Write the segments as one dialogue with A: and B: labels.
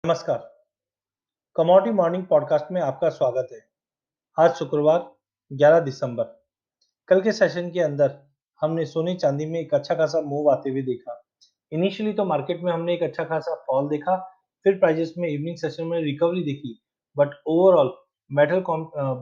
A: नमस्कार। Commodity morning podcast में आपका स्वागत है। आज शुक्रवार 11 दिसंबर। कल के सेशन के अंदर हमने सोने चांदी में एक अच्छा खासा मूव आते हुए देखा। इनिशियली तो मार्केट में हमने एक अच्छा खासा फॉल देखा, फिर प्राइजेस में इवनिंग सेशन में रिकवरी देखी, बट ओवरऑल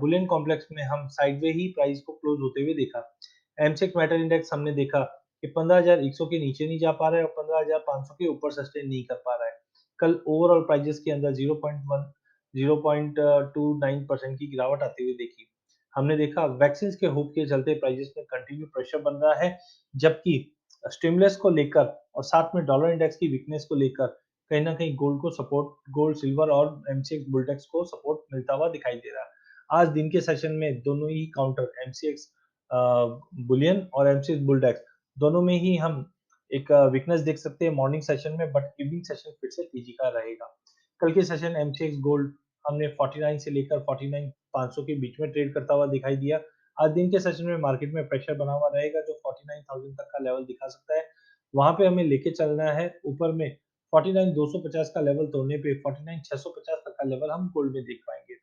A: बुलियन कॉम्प्लेक्स में हम साइडवे ही प्राइस को क्लोज होते हुए देखा। एमसेक्स मेटल इंडेक्स हमने देखा कि 15,100 के नीचे नहीं जा पा रहा है और 15,500 के ऊपर सस्टेन नहीं कर पा रहा है। कल ओवरऑल प्राइजेस के अंदर 0.29% की गिरावट आती हुई देखी। हमने देखा वैक्सीन के होप के चलते प्राइजेस में कंटिन्यू प्रेशर बन रहा है, जबकि स्टिमुलस को लेकर और साथ में डॉलर इंडेक्स की वीकनेस को लेकर कहीं ना कहीं गोल्ड सिल्वर और एमसीएक्स बुलटेक्स को सपोर्ट मिलता हुआ दिखाई दे रहा है। आज दिन के सेशन में दोनों ही काउंटर एमसीएक्स बुलियन और एमसीएक्स बुलटेक्स दोनों में ही हम एक वीकनेस देख सकते हैं मॉर्निंग सेशन में, बट इवनिंग सेशन फिर से तेजी का रहेगा। कल के सेशन एमसीएक्स गोल्ड हमने 49 से लेकर 49,500 के बीच में ट्रेड करता हुआ दिखाई दिया। आज दिन के सेशन में मार्केट में प्रेशर बना हुआ रहेगा जो 49,000 तक का लेवल दिखा सकता है। वहां पे हमें लेके चलना है। ऊपर में 49,250 का लेवल तोड़ने पे 49,650 तक का लेवल हम गोल्ड में देख पाएंगे।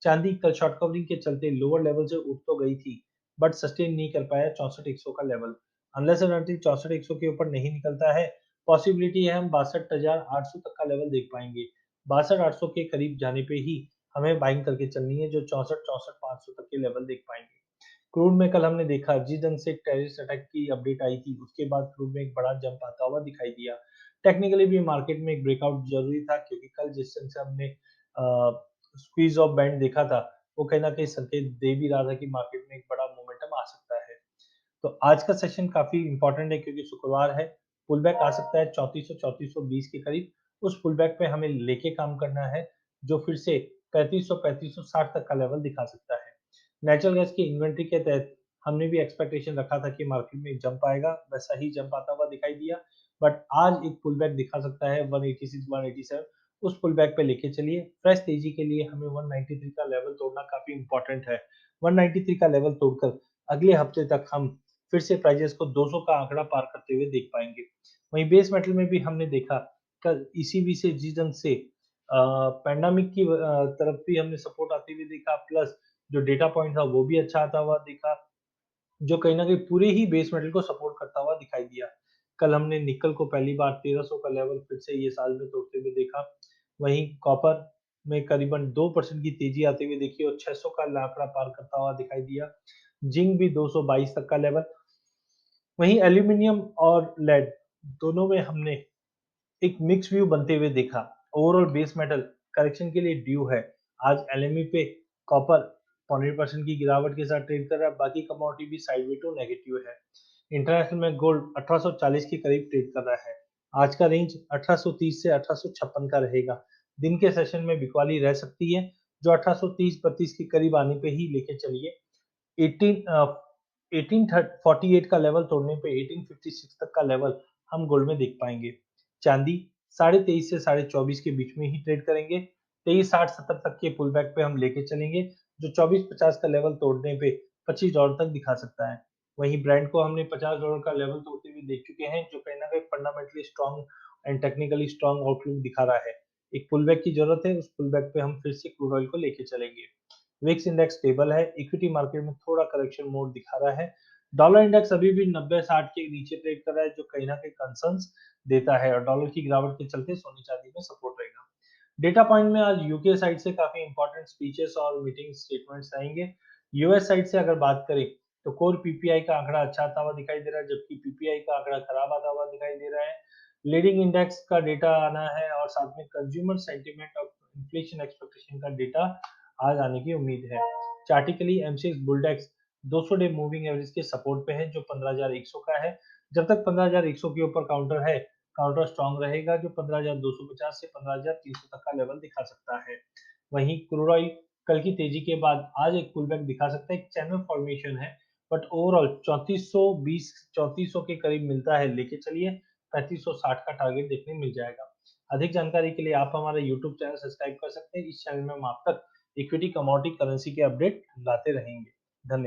A: चांदी कल शॉर्ट कवरिंग के चलते लोअर लेवल से उठ तो गई थी, बट सस्टेन नहीं कर पाया 64,100 का लेवल। अनलेस एंड अनटिल 64,100 के ऊपर नहीं निकलता है, पॉसिबिलिटी है हम 62,800 तक का लेवल देख पाएंगे। 62,800 के करीब जाने पे ही हमें बाइंग करके चलनी है, जो 64,500 तक के लेवल देख पाएंगे। क्रूड में कल हमने देखा जिस ढंग से टेररिस्ट अटैक की अपडेट आई थी, उसके बाद क्रूड में एक बड़ा जंप आता हुआ दिखाई दिया। टेक्निकली भी मार्केट में एक ब्रेकआउट जरूरी था, क्योंकि कल जिस ढंग से हमने स्क्वीज ऑफ बैंड देखा था, वो कहीं ना कहीं संकेत दे भी रहा था कि मार्केट में एक बड़ा मोमेंटम आ सकता है। तो आज का सेशन काफी इंपॉर्टेंट है, क्योंकि शुक्रवार है। पुल बैक आ सकता है 3400-3420 के करीब। उस पुल बैक पे हमें लेके काम करना है, जो फिर से 3500-3560 तक का लेवल दिखा सकता है। नेचुरल गैस की इन्वेंट्री के तहत हमने भी एक्सपेक्टेशन रखा था कि मार्केट में जंप आएगा, वैसा ही जंप आता हुआ दिखाई दिया, बट आज एक पुल बैक दिखा सकता है 186 187। उस पुल बैक पे लेके चलिए। फ्रेश तेजी के लिए हमें 193 का लेवल तोड़ना काफी इंपॉर्टेंट है। 193 का लेवल तोड़कर अगले हफ्ते तक हम फिर से प्राइजेस को 200 का आंकड़ा पार करते हुए देख पाएंगे। वहीं बेस मेटल में भी हमने देखा कल ईसीबी से जिस ढंग से पैंडेमिक की तरफ भी हमने सपोर्ट आते हुए देखा, प्लस जो डेटा पॉइंट था वो भी अच्छा आता हुआ देखा, जो कहीं न कहीं पूरे ही बेस मेटल को सपोर्ट करता हुआ दिखाई दिया। कल हमने निकल को पहली बार 1300 का लेवल फिर से ये साल में तोड़ते हुए देखा। वहीं कॉपर में करीबन 2% की तेजी आते हुए देखी और 600 का आंकड़ा पार करता हुआ दिखाई दिया। जिंक भी 222 तक का लेवल। वहीं एल्यूमीनियम और लेड दोनों में हमने एक मिक्स व्यू बनते हुए देखा। ओवरऑल बेस मेटल करेक्शन के लिए ड्यू है। आज एलएमई पे कॉपर 0.5% की गिरावट के साथ ट्रेड कर रहा है, बाकी कमोडिटी भी साइडवे टू नेगेटिव है। इंटरनेशनल में गोल्ड 1840 के करीब ट्रेड कर रहा है। आज का रेंज 1830 से 1856 का रहेगा। दिन के सेशन में बिकवाली रह सकती है, जो 1830-32 के करीब आने पे ही लेके चलिए। 1848 का लेवल तोड़ने पे 1856 तक का लेवल हम गोल्ड में देख पाएंगे। चांदी 23.5 से 24.5 के बीच में ही ट्रेड करेंगे। 23.60-70 तक के पुल बैक पे हम लेके चलेंगे, जो 24.50 का लेवल तोड़ने पे $25 तक दिखा सकता है। वहीं ब्रांड को हमने $50 का लेवल तोड़ते हुए देख चुके हैं, जो कहीं ना कहीं fundamentally strong and technically strong outlook दिखा रहा है। एक पुल बैक की जरूरत है, उस पुल बैक पे हम फिर से क्रूड ऑयल को लेके चलेंगे। विक्स इंडेक्स स्टेबल है, इक्विटी मार्केट में थोड़ा करेक्शन मोड दिखा रहा है। डॉलर इंडेक्स अभी भी 90-60 के नीचे ट्रेड कर रहा है, जो कहीं ना कहीं कंसर्न्स देता है और डॉलर की गिरावट के चलते सोने चांदी में सपोर्ट रहेगा। डेटा पॉइंट में आज यूके साइड से काफी इंपॉर्टेंट स्पीचेस और मीटिंग स्टेटमेंट्स आएंगे। यूएस साइड से अगर बात करें तो कोर पीपीआई का आंकड़ा अच्छा आता हुआ दिखाई दे रहा है, जबकि पीपीआई का आंकड़ा खराब आता हुआ दिखाई दे रहा है। लीडिंग इंडेक्स का डेटा आना है और साथ में कंज्यूमर सेंटीमेंट और इन्फ्लेशन एक्सपेक्टेशन का डेटा आज आने की उम्मीद है। चार्टिकली एमसीएक्स बुलडेक्स 200 डे मूविंग एवरेज के सपोर्ट पे है, जो 15,100 का है। जब तक 15,100 के ऊपर काउंटर है, काउंटर स्ट्रॉन्ग रहेगा, जो 15,250 से 15,300 तक का लेवल दिखा सकता है। वहीं क्रूड ऑयल कल की तेजी के बाद आज एक पुल बैक दिखा सकता है, एक चैनल फॉर्मेशन है, बट ओवरऑल 3420 3400 के करीब मिलता है, लेके चलिए। 3560 का टारगेट देखने मिल जाएगा। अधिक जानकारी के लिए आप हमारा यूट्यूब चैनल सब्सक्राइब कर सकते हैं। इस चैनल में हम आप तक इक्विटी कमोडिटी करेंसी के अपडेट लाते रहेंगे। धन्यवाद।